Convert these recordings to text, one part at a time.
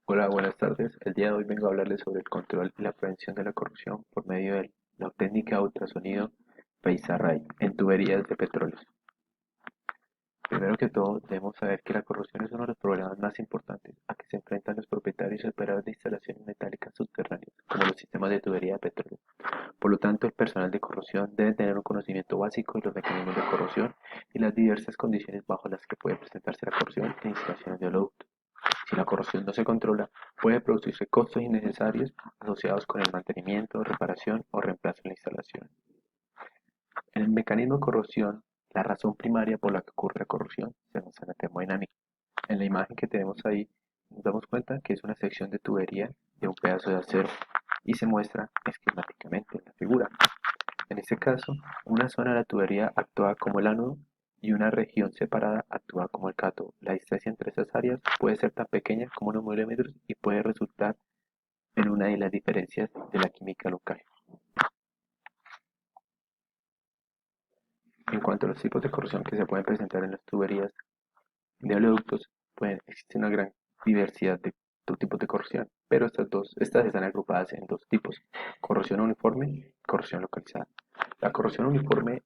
Hola, buenas tardes. El día de hoy vengo a hablarles sobre el control y la prevención de la corrupción por medio de la técnica de ultrasonido Phase Array en tuberías de petróleo. Primero que todo, debemos saber que la corrosión es uno de los problemas más importantes a que se enfrentan los propietarios y operadores de instalaciones metálicas subterráneas, como los sistemas de tubería de petróleo. Por lo tanto, el personal de corrosión debe tener un conocimiento básico de los mecanismos de corrosión y las diversas condiciones bajo las que puede presentarse la corrosión en instalaciones de oleoducto. Si la corrosión no se controla, puede producirse costos innecesarios asociados con el mantenimiento, reparación o reemplazo de la instalación. En el mecanismo de corrosión, la razón primaria por la que ocurre la corrosión se basa en la termodinámica. En la imagen que tenemos ahí, nos damos cuenta que es una sección de tubería de un pedazo de acero y se muestra esquemáticamente en la figura. En este caso, una zona de la tubería actúa como el ánodo y una región separada actúa como el cátodo. La distancia entre estas áreas puede ser tan pequeña como unos milímetros y puede resultar en una de las diferencias de la química local. En cuanto a los tipos de corrosión que se pueden presentar en las tuberías de oleoductos, existe una gran diversidad de tipos de corrosión, pero estas están agrupadas en dos tipos: corrosión uniforme y corrosión localizada. La corrosión uniforme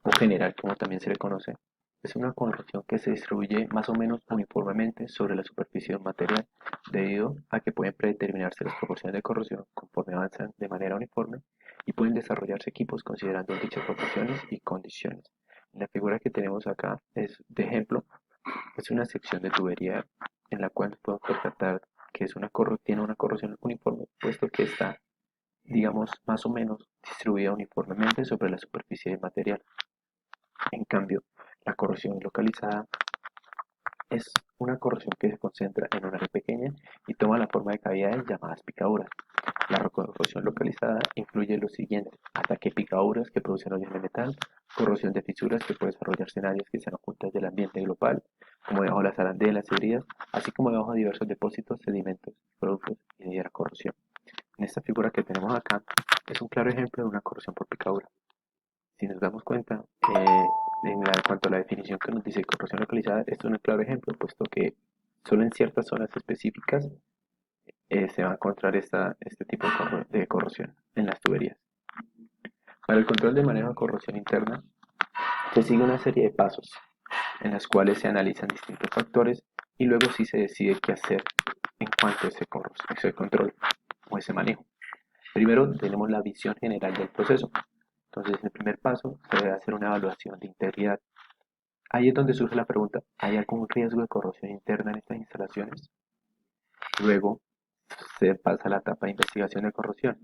o general, como también se le conoce, es una corrosión que se distribuye más o menos uniformemente sobre la superficie de un material, debido a que pueden predeterminarse las proporciones de corrosión conforme avanzan de manera uniforme y pueden desarrollarse equipos considerando dichas proporciones y condiciones. La figura que tenemos acá es de ejemplo, es una sección de tubería en la cual podemos percatar que tiene una corrosión uniforme, puesto que está, digamos, más o menos distribuida uniformemente sobre la superficie del material. En cambio, la corrosión localizada es una corrosión que se concentra en un área pequeña y toma la forma de cavidades llamadas picaduras. La corrosión localizada incluye lo siguiente: ataque de picaduras que producen hoyos de metal, corrosión de fisuras que puede desarrollarse en áreas que están ocultas del ambiente global, como debajo de las arandelas y heridas, así como debajo de diversos depósitos, sedimentos, productos y de la corrosión. En esta figura que tenemos acá es un claro ejemplo de una corrosión por picadura. Si nos damos cuenta, en cuanto a la definición que nos dice corrosión localizada, esto es un claro ejemplo, puesto que solo en ciertas zonas específicas se va a encontrar este tipo de corrosión en las tuberías. Para el control de manejo de corrosión interna, se sigue una serie de pasos en las cuales se analizan distintos factores y luego sí se decide qué hacer en cuanto a ese control o ese manejo. Primero tenemos la visión general del proceso. Entonces, en el primer paso se debe hacer una evaluación de integridad. Ahí es donde surge la pregunta: ¿hay algún riesgo de corrosión interna en estas instalaciones? Luego se pasa a la etapa de investigación de corrosión,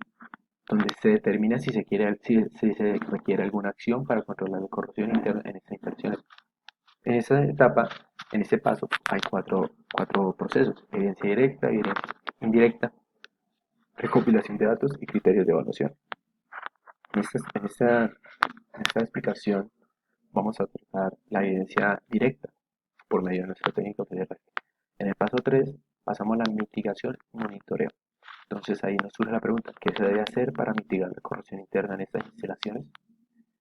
donde se determina si se requiere alguna acción para controlar la corrosión interna en estas instalaciones. En esa etapa, en este paso, hay cuatro procesos: evidencia directa, evidencia indirecta, recopilación de datos y criterios de evaluación. En esta explicación vamos a tratar la evidencia directa por medio de nuestro técnico federal. En el paso 3 pasamos a la mitigación y monitoreo. Entonces ahí nos surge la pregunta: ¿qué se debe hacer para mitigar la corrosión interna en estas instalaciones?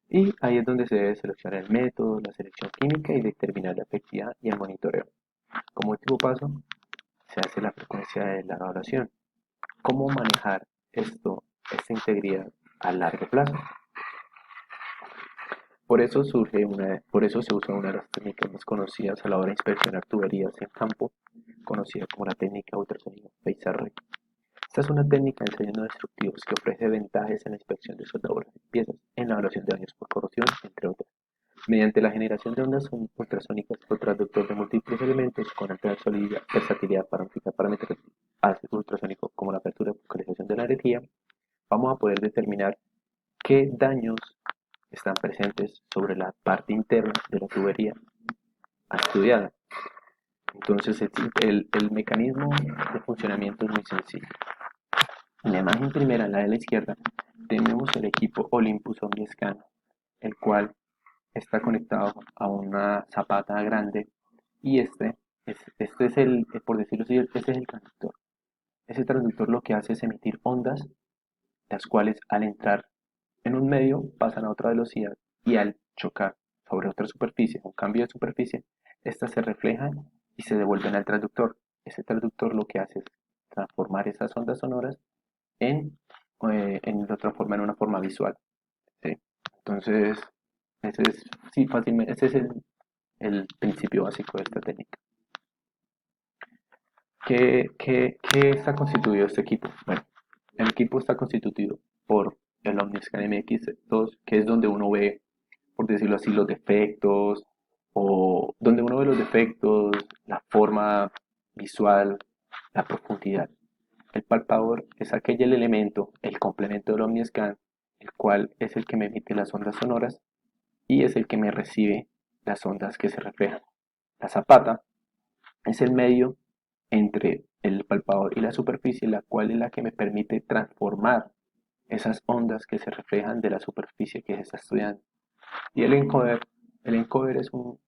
Y ahí es donde se debe seleccionar el método, la selección química y determinar la efectividad y el monitoreo. Como último paso, se hace la frecuencia de la evaluación. ¿Cómo manejar esta integridad a largo plazo? Por eso se usa una de las técnicas más conocidas a la hora de inspeccionar tuberías en campo, conocida como la técnica ultrasonido Phase Array. Esta es una técnica de ensayos no destructivos que ofrece ventajas en la inspección de soldaduras y piezas, en la evaluación de daños por corrosión, entre otras. Mediante la generación de ondas ultrasónicas por transductor de múltiples elementos con alta versatilidad para aplicar parámetros ultrasónicos como la apertura y focalización de la energía, vamos a poder determinar qué daños están presentes sobre la parte interna de la tubería estudiada. Entonces, el mecanismo de funcionamiento es muy sencillo. En la imagen primera, en la de la izquierda, tenemos el equipo Olympus OmniScan, el cual está conectado a una zapata grande, y este es por decirlo así, este es el transductor. Ese transductor lo que hace es emitir ondas, las cuales al entrar en un medio pasan a otra velocidad y al chocar sobre otra superficie, un cambio de superficie, estas se reflejan y se devuelven al transductor. ese traductor lo que hace es transformar esas ondas sonoras en, lo transforma en una forma visual, ¿sí? Entonces, ese es, sí, fácilmente, ese es el principio básico de esta técnica. ¿Qué está constituido este equipo? Bueno, el equipo está constituido por el OmniScan MX2, que es donde uno ve, por decirlo así, los defectos, o donde uno ve los defectos, la forma visual, la profundidad. El palpador es aquel el elemento, el complemento del OmniScan, el cual es el que me emite las ondas sonoras y es el que me recibe las ondas que se reflejan. La zapata es el medio entre el palpador y la superficie, la cual es la que me permite transformar esas ondas que se reflejan de la superficie que se está estudiando. Y el encoder es un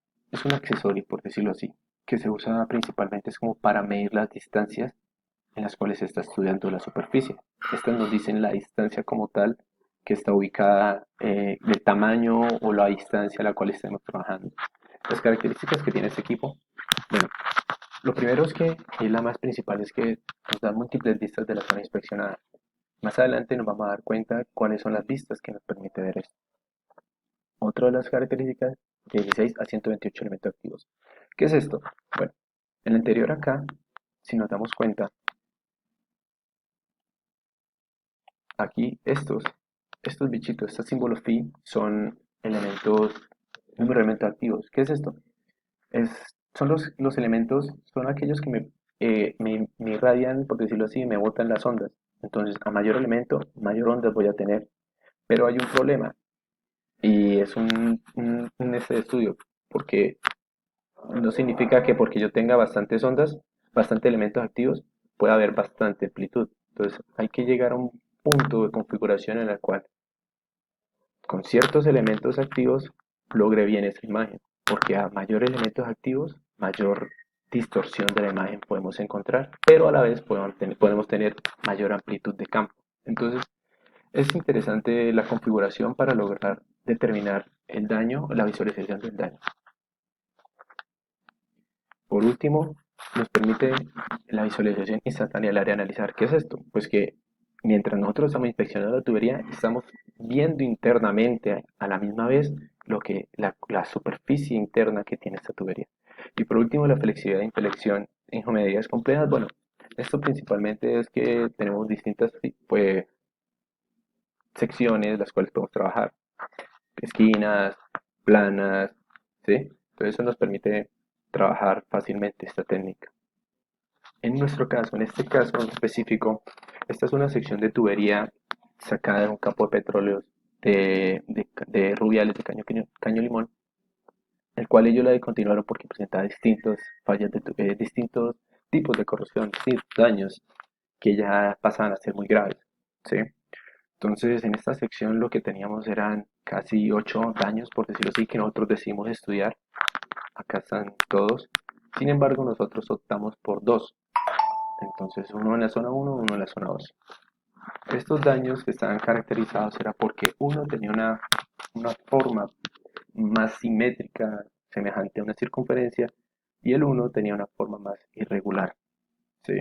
accesorio, por decirlo así, que se usa principalmente es como para medir las distancias en las cuales se está estudiando la superficie. Estas nos dicen la distancia como tal que está ubicada, del tamaño o la distancia a la cual estemos trabajando. Las características que tiene este equipo, bueno, lo primero es que, y la más principal, es que nos da múltiples vistas de la zona inspeccionada. Más adelante nos vamos a dar cuenta cuáles son las vistas que nos permite ver esto. Otra de las características, 16 a 128 elementos activos. ¿Qué es esto? Bueno, en el anterior acá, si nos damos cuenta, aquí estos bichitos, estos símbolos phi, son elementos, número de elementos activos. ¿Qué es esto? Son los elementos, son aquellos que me irradian, por decirlo así, me botan las ondas. Entonces, a mayor elemento, mayor ondas voy a tener. Pero hay un problema, y es un estudio, porque no significa que porque yo tenga bastantes ondas, bastantes elementos activos, pueda haber bastante amplitud. Entonces, hay que llegar a un punto de configuración en el cual, con ciertos elementos activos, logre bien esa imagen, porque a mayor elementos activos, mayor distorsión de la imagen podemos encontrar, pero a la vez podemos tener mayor amplitud de campo. Entonces, es interesante la configuración para lograr determinar el daño o la visualización del daño. Por último, nos permite la visualización instantánea del área a analizar. ¿Qué es esto? Pues que mientras nosotros estamos inspeccionando la tubería, estamos viendo internamente a la misma vez lo que la superficie interna que tiene esta tubería. Y por último, la flexibilidad de inflexión en geometrías complejas. Bueno, esto principalmente es que tenemos distintas, pues, secciones las cuales podemos trabajar, esquinas, planas, ¿sí? Entonces eso nos permite trabajar fácilmente esta técnica. En nuestro caso, en este caso en específico, esta es una sección de tubería sacada de un campo de petróleo de Rubiales de Caño Limón, el cual ellos la continuaron porque presentaba distintos fallas distintos tipos de corrosión, distintos daños que ya pasaban a ser muy graves, ¿sí? Entonces, en esta sección lo que teníamos eran casi 8 daños, por decirlo así, que nosotros decidimos estudiar. Acá están todos. Sin embargo, nosotros optamos por dos. Entonces, uno en la zona 1, uno en la zona 2. Estos daños que estaban caracterizados era porque uno tenía una forma más simétrica, semejante a una circunferencia, y el uno tenía una forma más irregular, ¿sí?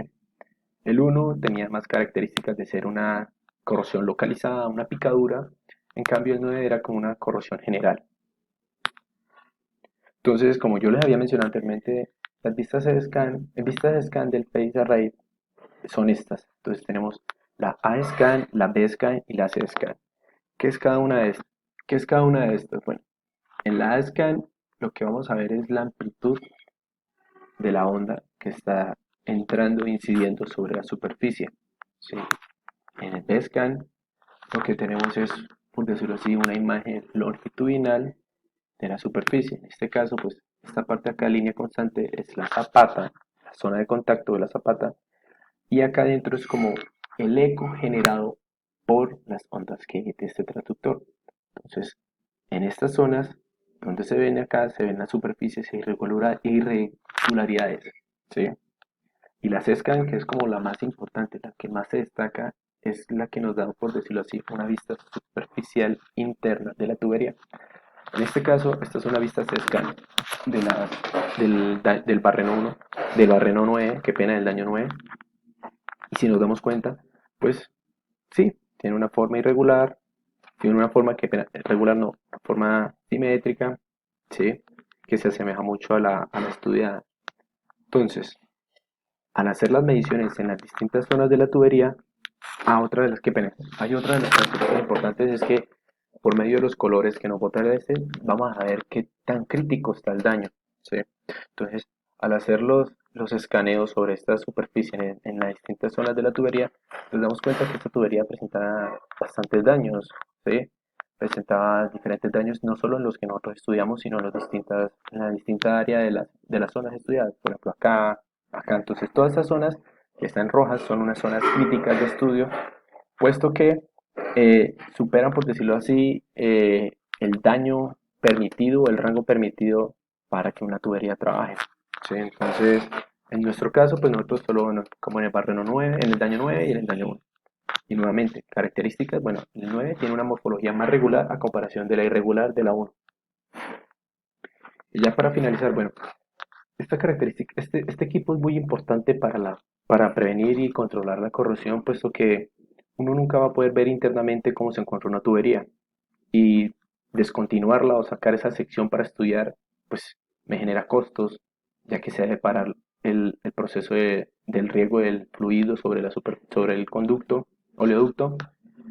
El uno tenía más características de ser una corrosión localizada, una picadura, en cambio el 9 era como una corrosión general. Entonces, como yo les había mencionado anteriormente, las vistas de scan del Phase Array son estas. Entonces tenemos la A-scan, la B-scan y la C-scan. ¿Qué es cada una de estas? ¿Qué es cada una de estas? Bueno, en la A-scan lo que vamos a ver es la amplitud de la onda que está entrando e incidiendo sobre la superficie, ¿sí? En el B-scan lo que tenemos es, por decirlo así, una imagen longitudinal de la superficie. En este caso, pues esta parte acá, línea constante, es la zapata, la zona de contacto de la zapata, y acá adentro es como el eco generado por las ondas que emite este transductor. Entonces, en estas zonas donde se ven acá, se ven las superficies e irregularidades, ¿sí? Y la CESCAN, que es como la más importante, la que más se destaca, es la que nos da, por decirlo así, una vista superficial interna de la tubería. En este caso, esta es una vista sesgada del barreno 1, del barreno 9, que pena del daño 9. Y si nos damos cuenta, pues sí, tiene una forma irregular, tiene una forma que pena, regular no, una forma simétrica, ¿sí? Que se asemeja mucho a la estudiada. Entonces, al hacer las mediciones en las distintas zonas de la tubería, otra de las que pena, hay otra de las características importantes es que por medio de los colores que nos bota el este, vamos a ver qué tan crítico está el daño, ¿sí? Entonces, al hacer los escaneos sobre esta superficie en las distintas zonas de la tubería, nos damos cuenta que esta tubería presenta bastantes daños, ¿sí? Presentaba diferentes daños no solo en los que nosotros estudiamos, sino en la distinta área de las zonas estudiadas, por ejemplo acá. Entonces, todas estas zonas que están rojas son unas zonas críticas de estudio, puesto que superan, por decirlo así, el daño permitido o el rango permitido para que una tubería trabaje. ¿Sí? Entonces, en nuestro caso, pues nosotros solo, bueno, como en el barreno 9, en el daño 9 y en el daño 1. Y nuevamente, características, bueno, el 9 tiene una morfología más regular a comparación de la irregular de la 1. Y ya para finalizar, bueno, esta característica, este equipo es muy importante para prevenir y controlar la corrosión, puesto que uno nunca va a poder ver internamente cómo se encuentra una tubería. Y descontinuarla o sacar esa sección para estudiar, pues me genera costos, ya que se debe parar el proceso del riego del fluido sobre el conducto, oleoducto.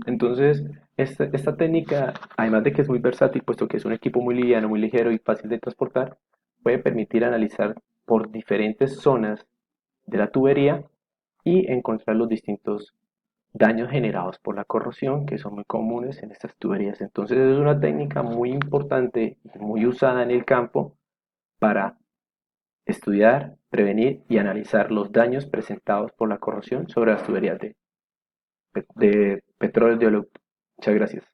Entonces, esta técnica, además de que es muy versátil, puesto que es un equipo muy liviano, muy ligero y fácil de transportar, puede permitir analizar por diferentes zonas de la tubería y encontrar los distintos daños generados por la corrosión que son muy comunes en estas tuberías. Entonces es una técnica muy importante y muy usada en el campo para estudiar, prevenir y analizar los daños presentados por la corrosión sobre las tuberías de petróleo de oleoducto. Muchas gracias.